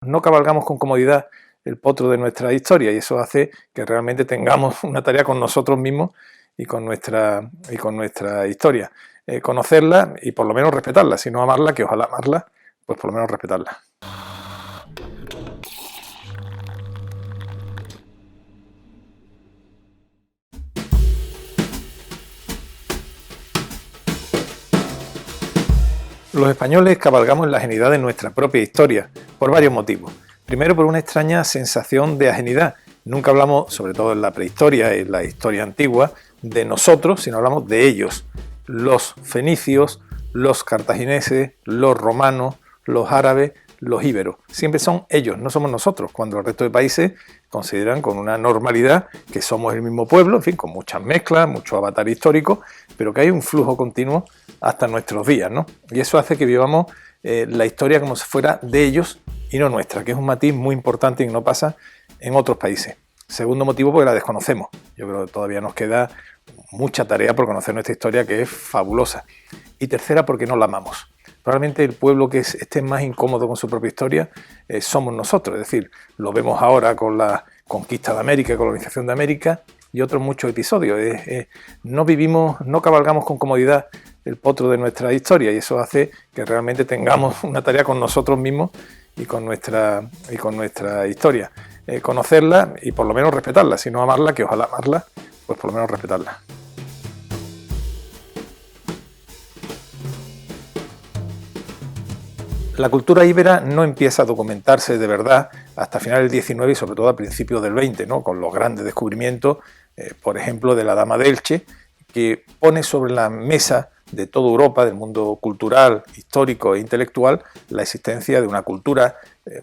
No cabalgamos con comodidad el potro de nuestra historia y eso hace que realmente tengamos una tarea con nosotros mismos y con nuestra historia. Conocerla y por lo menos respetarla, si no amarla, que ojalá amarla, pues por lo menos respetarla. Los españoles cabalgamos en la ajenidad de nuestra propia historia, por varios motivos. Primero, por una extraña sensación de ajenidad. Nunca hablamos, sobre todo en la prehistoria y en la historia antigua, de nosotros, sino hablamos de ellos. Los fenicios, los cartagineses, los romanos, los árabes, los íberos. Siempre son ellos, no somos nosotros, cuando el resto de países consideran con una normalidad que somos el mismo pueblo, en fin, con muchas mezclas, mucho avatar histórico, pero que hay un flujo continuo hasta nuestros días, ¿no? Y eso hace que vivamos la historia como si fuera de ellos y no nuestra, que es un matiz muy importante y que no pasa en otros países. Segundo motivo, porque la desconocemos. Yo creo que todavía nos queda mucha tarea por conocer nuestra historia, que es fabulosa. Y tercera, porque no la amamos. Probablemente el pueblo que esté más incómodo con su propia historia somos nosotros, es decir, lo vemos ahora con la conquista de América, colonización de América y otros muchos episodios. No cabalgamos con comodidad el potro de nuestra historia y eso hace que realmente tengamos una tarea con nosotros mismos y con nuestra historia. Conocerla y por lo menos respetarla, si no amarla, que ojalá amarla, pues por lo menos respetarla. La cultura íbera no empieza a documentarse de verdad hasta finales del XIX y sobre todo a principios del XX, ¿no? Con los grandes descubrimientos, por ejemplo, de la Dama de Elche, que pone sobre la mesa de toda Europa, del mundo cultural, histórico e intelectual, la existencia de una cultura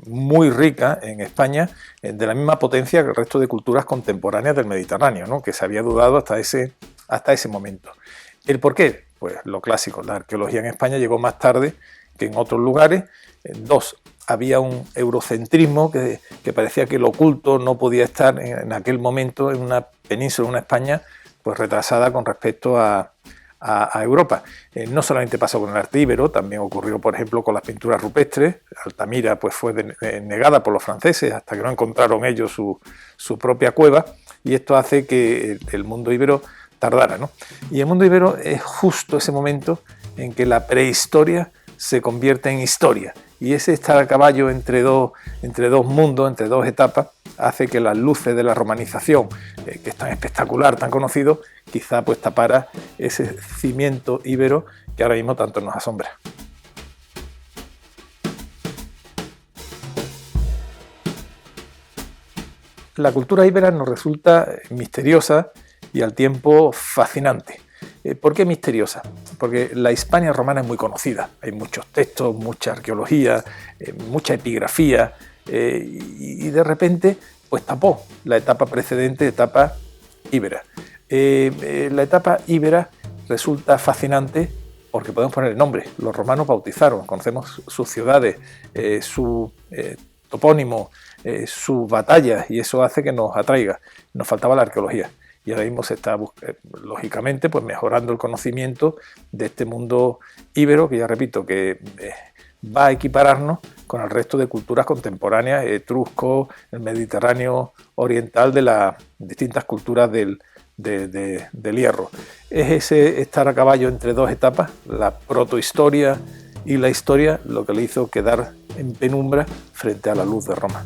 muy rica en España, de la misma potencia que el resto de culturas contemporáneas del Mediterráneo, ¿no? Que se había dudado hasta ese momento. ¿El por qué? Pues lo clásico, la arqueología en España llegó más tarde que en otros lugares. Dos, había un eurocentrismo que parecía que lo oculto no podía estar en aquel momento en una península, en una España pues retrasada con respecto a Europa. No solamente pasó con el arte íbero, también ocurrió, por ejemplo, con las pinturas rupestres. Altamira pues, fue negada por los franceses hasta que no encontraron ellos su propia cueva, y esto hace que el mundo íbero tardara, ¿no? Y el mundo íbero es justo ese momento en que la prehistoria se convierte en historia, y ese estar a caballo entre dos mundos, entre dos etapas, hace que las luces de la romanización, que es tan espectacular, tan conocido, quizá pues tapara ese cimiento íbero que ahora mismo tanto nos asombra. La cultura íbera nos resulta misteriosa y al tiempo fascinante. ¿Por qué misteriosa? Porque la Hispania romana es muy conocida, hay muchos textos, mucha arqueología, mucha epigrafía, y de repente pues tapó la etapa precedente, etapa íbera. La etapa íbera resulta fascinante porque podemos poner el nombre. Los romanos bautizaron, conocemos sus ciudades, su topónimo, sus batallas, y eso hace que nos atraiga. Nos faltaba la arqueología. Y ahora mismo se está, lógicamente, pues mejorando el conocimiento de este mundo íbero, que ya repito, que va a equipararnos con el resto de culturas contemporáneas, etrusco, el Mediterráneo oriental, de las distintas culturas del hierro. Es ese estar a caballo entre dos etapas, la protohistoria y la historia, lo que le hizo quedar en penumbra frente a la luz de Roma.